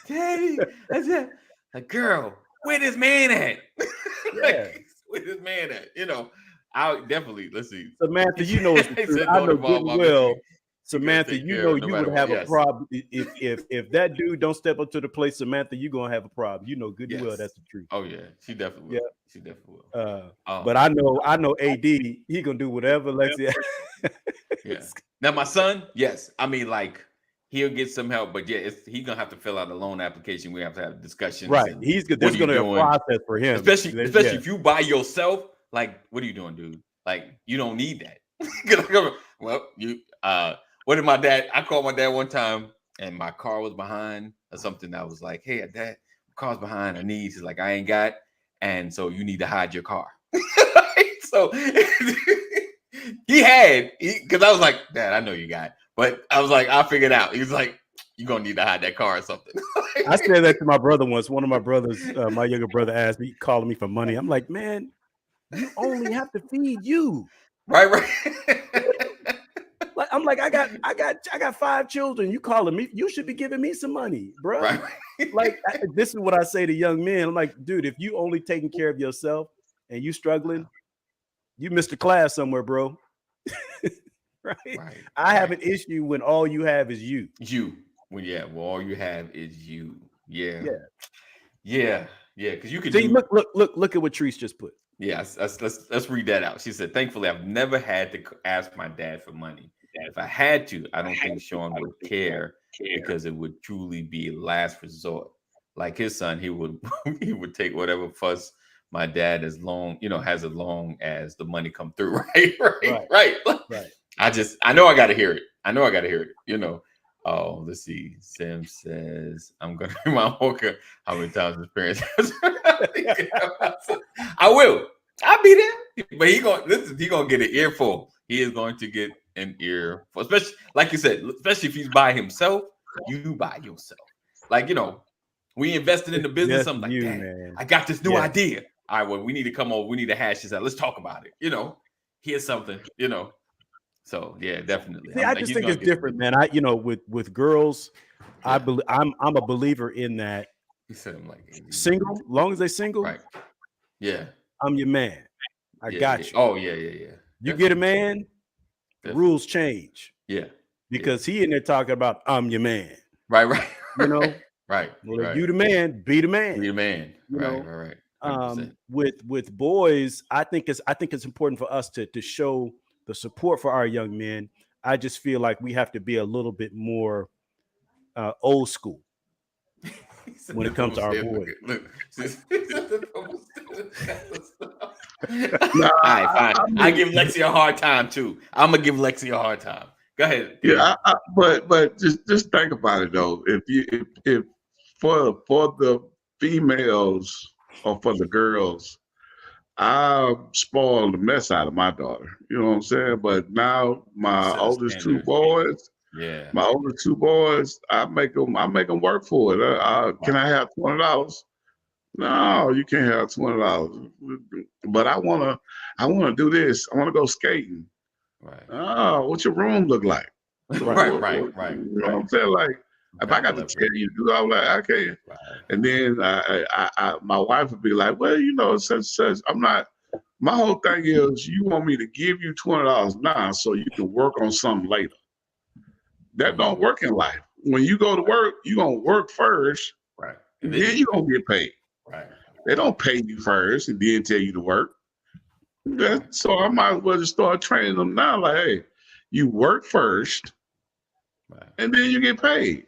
Daddy. That's it. Like, girl, where this man at? Like, where this man at? I definitely, let's see. Samantha, you know it's the truth. I know good well. Samantha, you would have a problem if that dude don't step up to the plate. Samantha, you're gonna have a problem. You know good well that's the truth. Oh yeah, she definitely will. Yeah, she definitely will. But I know AD, he gonna do whatever Lexi. Yeah. Now my son, yes, I mean, like, he'll get some help, but he's gonna have to fill out a loan application. We have to have discussions. Right, there's gonna be a process for him, especially if you by yourself. Like, what are you doing, dude? Like, you don't need that. Well, what did my dad? I called my dad one time, and my car was behind or something. I was like, "Hey, Dad, my car's behind. I need." He's like, "I ain't got," and so you need to hide your car. So because I was like, "Dad, I know you got," but I was like, "I'll figure it out." He was like, "You're gonna need to hide that car or something." I said that to my brother once. One of my brothers, my younger brother, asked me, calling me for money. I'm like, "Man, you only have to feed you." Right. Like, I'm like, I got 5 children. You calling me? You should be giving me some money, bro. Right. Like, this is what I say to young men. I'm like, dude, if you only taking care of yourself and you struggling, you missed a class somewhere, bro. Right? I have an issue when all you have is you. Well, all you have is you. Yeah. Because you could see, look at what Treese just put. Yes, let's read that out. She said, "Thankfully, I've never had to ask my dad for money. If I had to, I don't think Sean would care because it would truly be a last resort. Like his son, he would he would take whatever fuss my dad as long, has as long as the money come through. Right. I know I got to hear it. Oh, let's see. Sim says, I'm going to remind Walker how many times his parents. I will. I'll be there. But he gonna get an earful. He is going to get an earful, especially like you said, especially if he's by himself. You by yourself. Like, we invested in the business. I'm like, man, I got this new idea. All right, well, we need to come over. We need to hash this out. Let's talk about it. Here's something. So yeah, definitely. See, I just think it's different, man. With girls, I'm a believer in that. He said, I'm like single, long as they single, right? Yeah, I'm your man. I got you. Oh yeah. You definitely. Get a man, rules change. Yeah, because he in there talking about I'm your man. Right. Right. Well, if you the man, be the man. Be the man. Right. With boys, I think it's important for us to show the support for our young men. I just feel like we have to be a little bit more old school when it comes to our boys. All right, fine. I give Lexi a hard time too. I'm gonna give Lexi a hard time. Go ahead. Yeah, but just think about it though. If for the females or for the girls, I spoiled the mess out of my daughter. You know what I'm saying? But now my oldest two boys, I make them work for it. Can I have $20? No, you can't have $20. But I wanna do this. I wanna go skating. Right. Oh, what's your room look like? Right. You know what I'm saying? Like, if I got to tell you to do all that, I can't. Right. And then my wife would be like, well, such. I'm not. My whole thing is, you want me to give you $20 now so you can work on something later. That don't work in life. When you go to work, you're gonna work first, right? And then you're gonna get paid. Right. They don't pay you first and then tell you to work. So I might as well just start training them now. Like, hey, you work first, right, and then you get paid.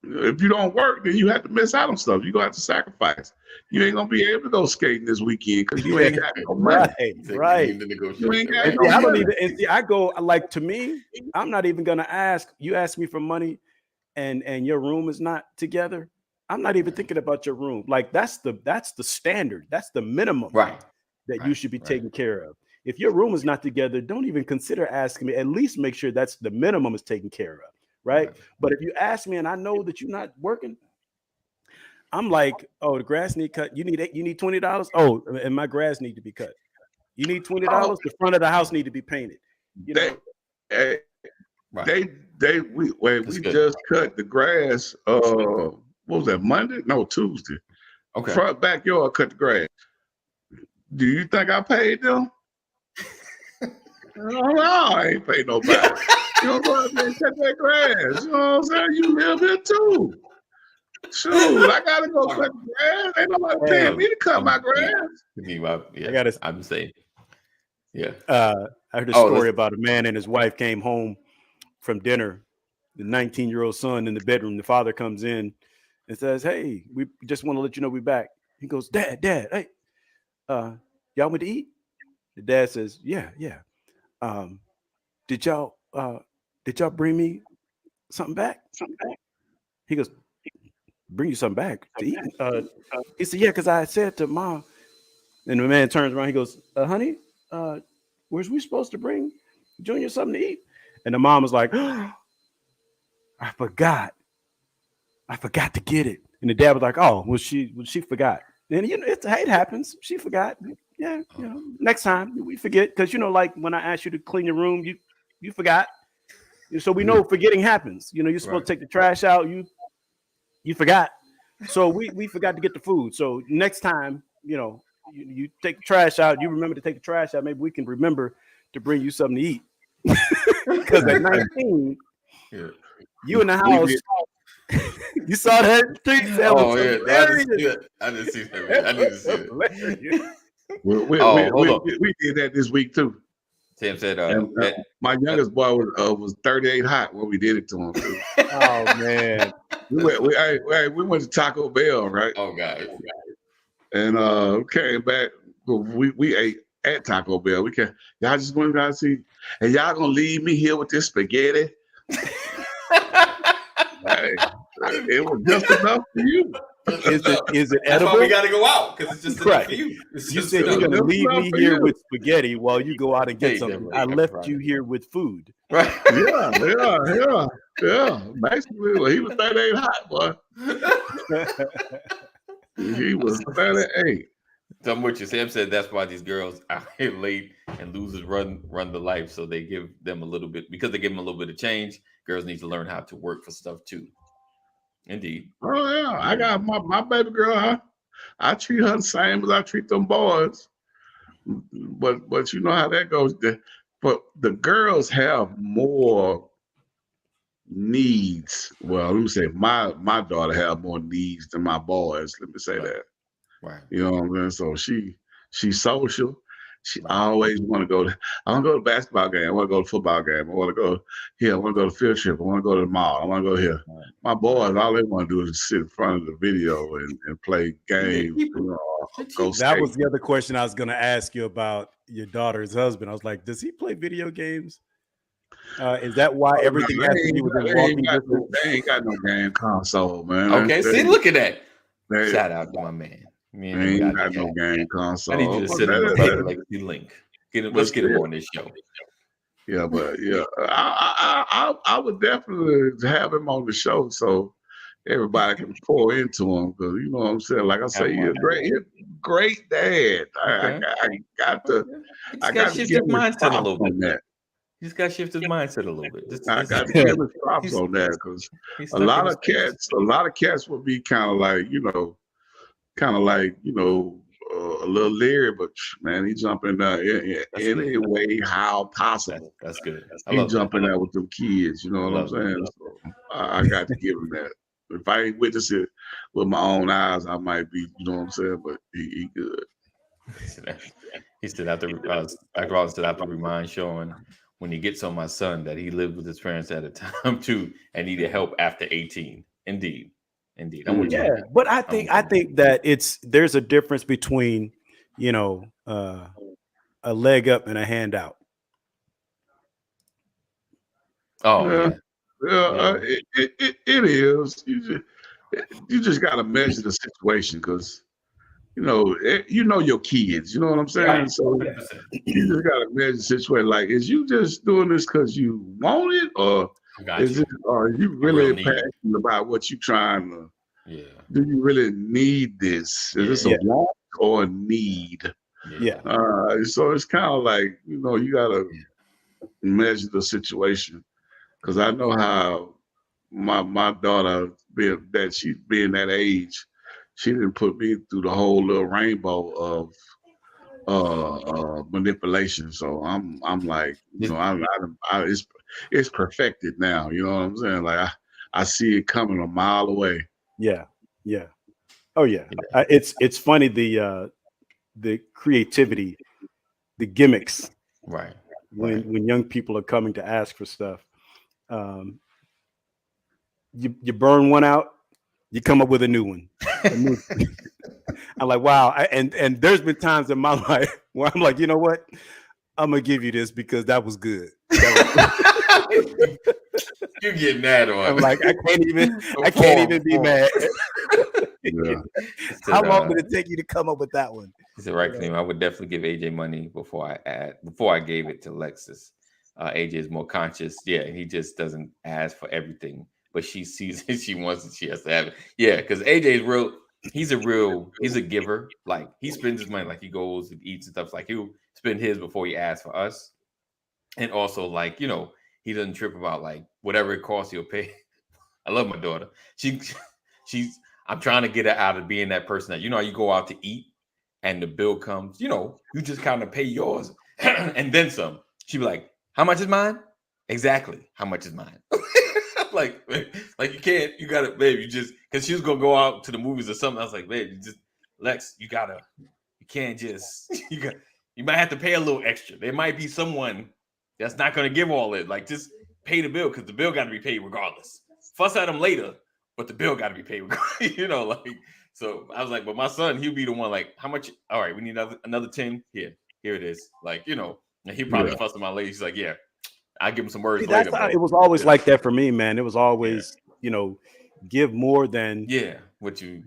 If you don't work, then you have to miss out on stuff. You're gonna have to sacrifice. You ain't gonna be able to go skating this weekend because you ain't got no money. Right. You ain't got no money. I go like, to me, I'm not even gonna ask. You ask me for money, and your room is not together. I'm not even thinking about your room. Like that's the standard. That's the minimum. Right. That you should be taken care of. If your room is not together, don't even consider asking me. At least make sure that's the minimum is taken care of, right? But if you ask me and I know that you're not working, I'm like, oh, the grass need cut. You need $20. Oh, and my grass need to be cut. You need $20. The front of the house need to be painted. We just cut the grass. What was that? Monday? No, Tuesday. Okay. Front backyard cut the grass. Do you think I paid them? No, I ain't paid nobody. You don't go out there and cut that grass. You know what I'm saying? You live here too. Shoot, I gotta go cut the grass. Ain't nobody paying me to cut my grass. I'm saying. Yeah. I heard a story about a man and his wife came home from dinner. The 19-year-old son in the bedroom. The father comes in and says, "Hey, we just want to let you know we're back." He goes, Dad, hey. Y'all went to eat? The dad says, yeah. Did y'all bring me something back? He goes, bring you something back to eat? He said, yeah, because I said to Mom. And the man turns around, he goes, honey, where's we supposed to bring Junior something to eat? And the mom was like, oh, I forgot to get it. And the dad was like, oh, well, she forgot. And it happens. She forgot. Yeah, next time we forget because like when I asked you to clean your room, you forgot. So we know forgetting happens. You're supposed to take the trash out. You forgot. So we forgot to get the food. So next time, you take the trash out. You remember to take the trash out. Maybe we can remember to bring you something to eat. Because at 19, you in the house. You saw that? I didn't see that. I didn't see it. We did that this week too. Sam said, my youngest boy was 38 hot when we did it to him. Too. Oh man. We went to Taco Bell, right? Oh God. And came back. We ate at Taco Bell. Y'all just went to see, and y'all gonna leave me here with this spaghetti? Hey, it was just enough for you. Is it That's edible? why we got to go out, because it's just enough for you. You said you're gonna leave me here with spaghetti while you go out and get something. I left you here with food. Right. Yeah. Basically, well, he was 38 hot, boy. He was 38. I'm with you. Sam said that's why these girls out here late and losers run the life. So they give them a little bit, because they give them a little bit of change. Girls need to learn how to work for stuff too. Indeed. Oh yeah, I got my baby girl. I treat her the same as I treat them boys. But you know how that goes. But the girls have more needs. Well, let me say my daughter have more needs than my boys. Let me say that. Right. You know what I'm saying? So she's social. She always want to go to. I want to go to basketball game. I want to go to football game. I want to go here. I want to go to field trip. I want to go to the mall. I want to go here. Right. My boys, all they want to do is sit in front of the video and play games. That was the other question I was going to ask you about your daughter's husband. I was like, does he play video games? Is that why everything has to do with walking distance? They ain't got no game console, man. Okay, see, look at that. Shout out to my man. They ain't got no game console. I need you to sit in the Legacy Link. Let's get him on this show. Yeah, but yeah, I would definitely have him on the show so everybody can pour into him, because you know what I'm saying. Like I say, you're a great dad. I got to shift his mindset a little bit. He's got to shift his mindset a little bit. I got to give him props on that, because a lot of cats would be kind of like, a little leery, but man, he jumping there any way how possible. That's good. He jumping there with them kids. You know what I'm saying? So I got to give him that. If I ain't witness it with my own eyes, I might be. You know what I'm saying? But he good. He stood out the remind Sean when he gets on my son that he lived with his parents at a time too and needed help after 18. Indeed. But I think that there's a difference between, a leg up and a hand out. Oh yeah. It is. You just got to measure the situation, because you know your kids. You know what I'm saying? Right. So you just got to measure the situation. Like, is you just doing this because you want it, or are you really passionate about what you're trying to? Yeah. Do you really need this? Is this a want or a need? Yeah. So it's kind of like, you got to measure the situation, because I know how my daughter, being that age, she didn't put me through the whole little rainbow of manipulation. So I'm like, it's perfected now. You know what I'm saying? Like I see it coming a mile away. Yeah. Oh yeah. It's funny, the creativity, the gimmicks. Right. When young people are coming to ask for stuff, you burn one out, you come up with a new one. I'm like, wow. And there's been times in my life where I'm like, you know what? I'm gonna give you this because that was good. You're getting that on. I'm like, I can't even be mad. Yeah. How long did it take you to come up with that one? It's the right thing. I would definitely give AJ money before I gave it to Lexus. AJ is more conscious. Yeah, he just doesn't ask for everything, but she sees it, she wants it, she has to have it. Yeah, because AJ is real. He's a giver. Like, he spends his money, like he goes and eats and stuff. Like, he'll spend his before he asks for us. And also, like, he doesn't trip about like whatever it costs, he'll pay. I love my daughter. I'm trying to get her out of being that person that, how you go out to eat and the bill comes, you just kind of pay yours and then some. She'd be like, how much is mine? Exactly. How much is mine? like you can't, you gotta, babe, because she was gonna go out to the movies or something. I was like, babe, Lex, you can't just, you might have to pay a little extra. There might be someone that's not gonna give all it. Like, just pay the bill, because the bill got to be paid regardless. fuss at him later, but the bill got to be paid. You know, like, so I was like, but my son, he'll be the one like, how much? All right, we need another 10. Here it is. Like, you know, and he probably fuss at my lady. He's like, yeah, I'll give him some words later. It was always like that for me, man. It was always, you know, give more than what you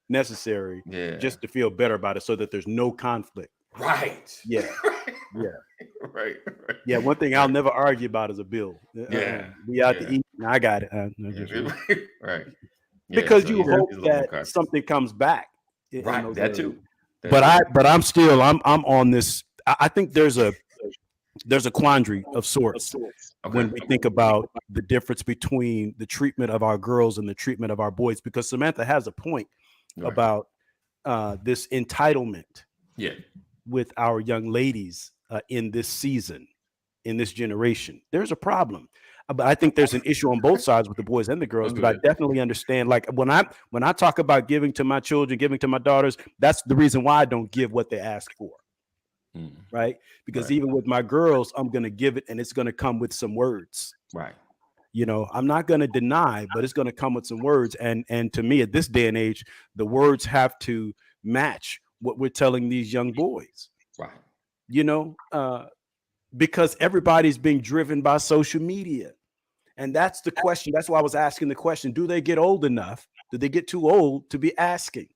necessary, just to feel better about it, so that there's no conflict. Right. Yeah. Yeah. Right. Yeah. One thing I'll never argue about is a bill. We out to eat. I got it. Right. Because you hope that something comes back. Right. That too. But I'm on this. I think there's a quandary of sorts when we think about the difference between the treatment of our girls and the treatment of our boys, because Samantha has a point about this entitlement with our young ladies in this season, in this generation. There's a problem, but I think there's an issue on both sides with the boys and the girls. But I definitely understand, like, when I talk about giving to my children, giving to my daughters, that's the reason why I don't give what they ask for. Right? Because even with my girls, I'm going to give it, and it's going to come with some words. Right. You know, I'm not going to deny, but it's going to come with some words. And to me, at this day and age, the words have to match what we're telling these young boys. Right. You know, because everybody's being driven by social media. And that's the question. That's why I was asking the question. Do they get old enough? Do they get too old to be asking?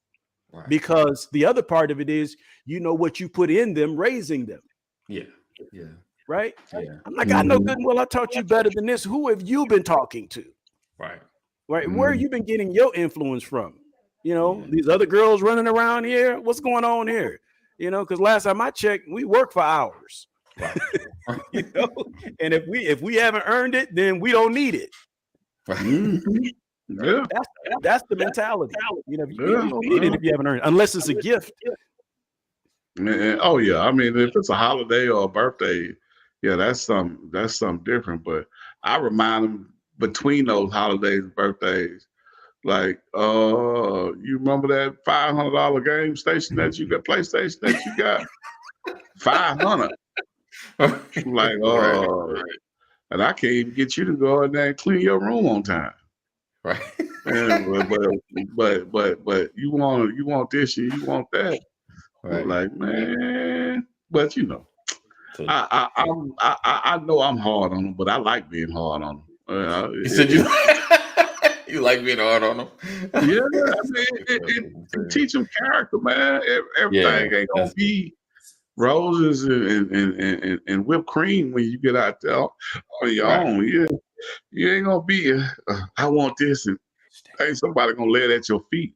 Right. Because the other part of it is, you know, what you put in them, raising them. Yeah. Yeah. Right. Yeah. I'm like, I know good and well, I taught you better than this. Who have you been talking to? Right. Right. Where have you been getting your influence from? You know, these other girls running around here. What's going on here? You know, because last time I checked, we work for hours. Right. You know, and if we haven't earned it, then we don't need it. Right. Yeah, that's the mentality. You know, you don't need it if you haven't earned it, unless it's a gift. Oh yeah, I mean, if it's a holiday or a birthday, yeah, that's something different. But I remind them between those holidays and birthdays, like, you remember that $500 game station that you got, PlayStation that you got, 500. Like, and I can't even get you to go in there and clean your room on time. Right. And, but you want this and you want that. Right. Like, man, but you know, I know I'm hard on them, but I like being hard on them. You said you like being hard on them. Yeah, I mean, it teach them character, man. Everything ain't gonna be roses and whipped cream when you get out there on your own. Yeah, you ain't gonna be. I want this, and ain't somebody gonna lay it at your feet.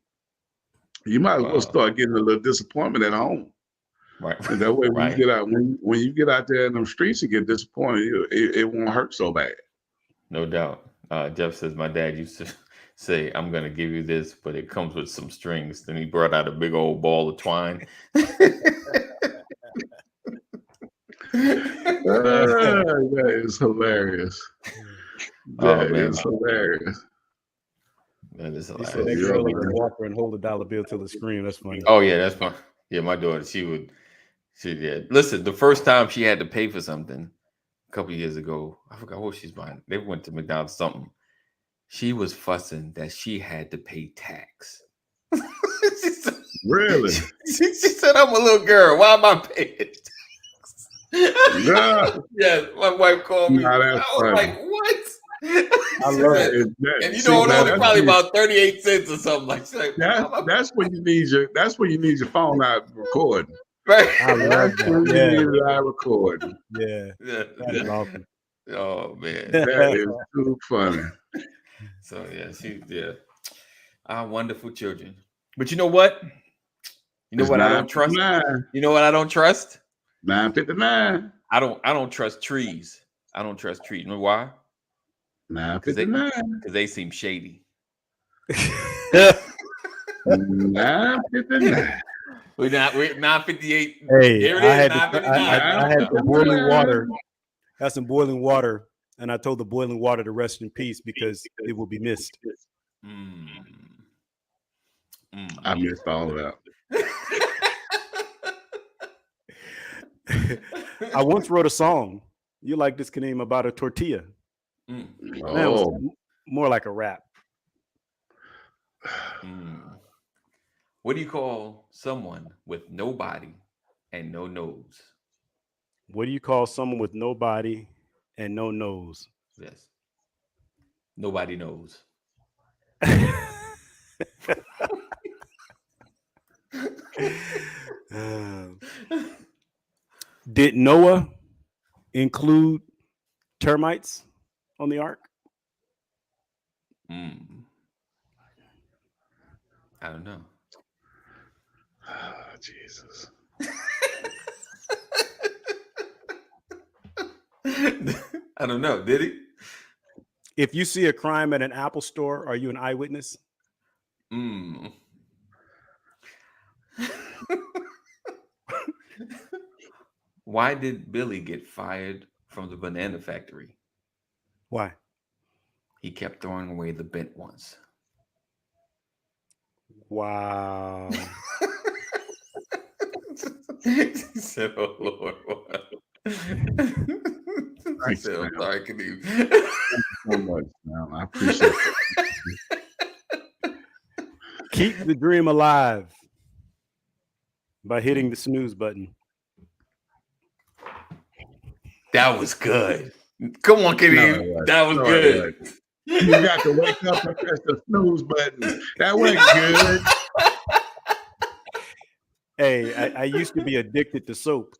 You might as well start getting a little disappointment at home. Right. And that way, when you get out, when you get out there in them streets and get disappointed, it won't hurt so bad. No doubt. Jeff says my dad used to say, "I'm going to give you this, but it comes with some strings." Then he brought out a big old ball of twine. That is hilarious. That is hilarious. That is hilarious. He said that girl can walk her and hold a dollar bill till it scream. That's funny. Oh yeah, that's fun. Yeah, my daughter, she did. Listen, the first time she had to pay for something a couple of years ago, I forgot what she's buying. They went to McDonald's something. She was fussing that she had to pay tax. Really? She said, "I'm a little girl. Why am I paying tax?" Yeah. Yes, my wife called me. I was funny. like, "What?" I love it. And you know, it's probably about 38 cents or something like that. That's when you need your phone out recording. Right. I love that. You need it out recording. Yeah. That's awesome. Oh man. That is too funny. So our wonderful children. But you know what? You know what I don't trust? You know what I don't trust? 9:59. I don't trust trees. I don't trust trees. You know why? 9:59. Because they seem shady. 9:59. We're 9:58. Hey, Here it I is. had some boiling water. Got some boiling water, and I told the boiling water to rest in peace because it will be missed. I missed all of that. I once wrote a song. You like this, Kaneem, about a tortilla. Man, it was more like a rap. What do you call someone with no body and no nose? What do you call someone with no body and no nose? Yes. Nobody knows. Did Noah include termites on the ark? I don't know. Oh, Jesus. I don't know. Did he? If you see a crime at an Apple store, are you an eyewitness? Why did Billy get fired from the banana factory? Why? He kept throwing away the bent ones. Wow. He said, "Oh Lord, what?" He Thanks, said, "I'm man. sorry, can you?" Thank you so much, man. I appreciate it. Keep the dream alive by hitting the snooze button. That was good. Come on, Kenny. No, that was no, good. You got to wake up and press the snooze button. That went good. Hey, I used to be addicted to soap,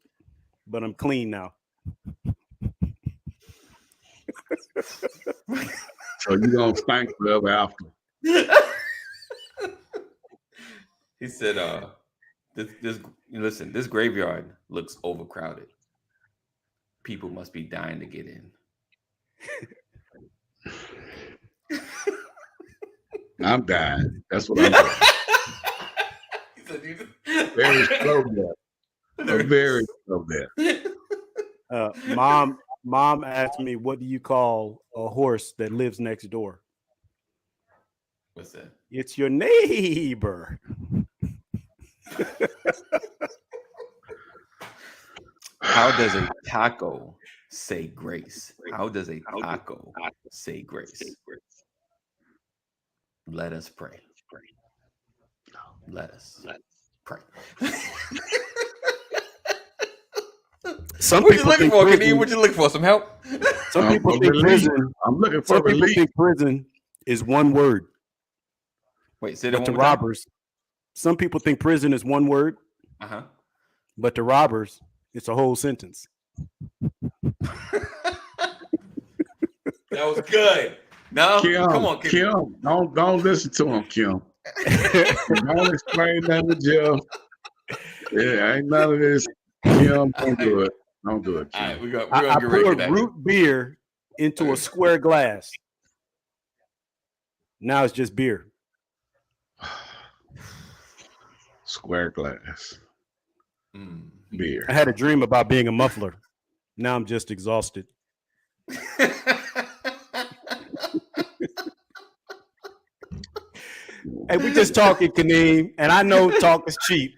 but I'm clean now. So you gonna stink forever after. He said, listen, this graveyard looks overcrowded. People must be dying to get in. I'm dying. That's what I'm doing. He said, Very slow there. Very slow there. Mom asked me, what do you call a horse that lives next door? What's that? It's your neighbor. How does a taco say grace? How does a taco say grace? Let us pray. Let us pray. What you looking for, Kadeem? What you looking for? Some help? Some people think prison. I'm looking for some people relief. think prison is one word. Wait, say that but one to more time. robbers, some people think prison is one word. But to robbers, it's a whole sentence. That was good. No, Kim, come on, Kim. Don't listen to him, Kim. Don't explain that to Jeff. Yeah, ain't none of this. Kim, don't do it. Don't do it, Kim. All right, we're gonna I get ready poured to root beer into a square glass. Now it's just beer. Square glass. Beer. I had a dream about being a muffler. Now I'm just exhausted. Hey, we just talking, Kaneem, and I know talk is cheap,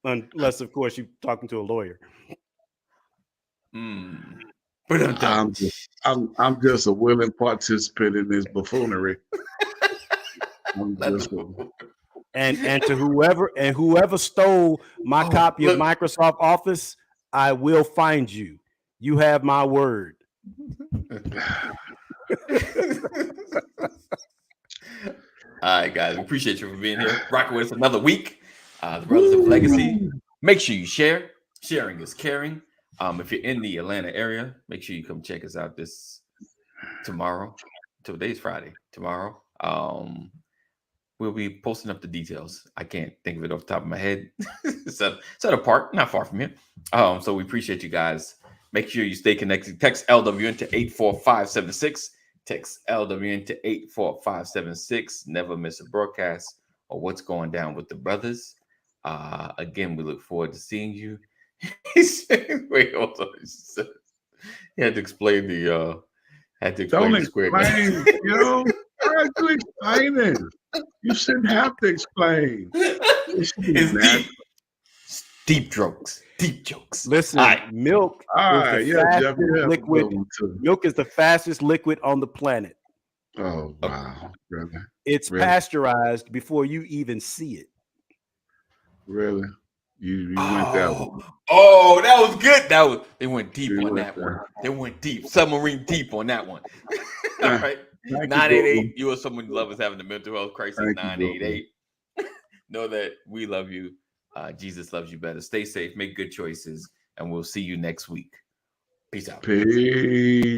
unless of course you're talking to a lawyer. But I'm just a willing participant in this buffoonery. And to whoever stole my copy of Microsoft Office, I will find you. You have my word. All right, guys. We appreciate you for being here. Rocking with us another week. The Brothers of Legacy. Make sure you share. Sharing is caring. If you're in the Atlanta area, make sure you come check us out this tomorrow. Today's Friday. Tomorrow. We'll be posting up the details. I can't think of it off the top of my head. It's at a park, not far from here. So we appreciate you guys. Make sure you stay connected. Text LWN to 84576. Text LWN to 84576. Never miss a broadcast or what's going down with the brothers. Again, we look forward to seeing you. He said, wait, hold on. He had to explain the Don't explain, yo. Why are you explaining? You shouldn't have to explain. It's deep jokes. Deep jokes. Listen, milk is the fastest liquid. Milk is the fastest liquid on the planet. Oh wow, really? It's Really? pasteurized before you even see it. Really? You went that way. Oh, that was good. They went deep You on went that there. one. They went deep, submarine deep on that one. All Yeah. right, Thank you, 988. boo. You or someone you love is having a mental health crisis. Thank you, boo. 988. Know that we love you. Jesus loves you better. Stay safe. Make good choices, and we'll see you next week. Peace out. Peace.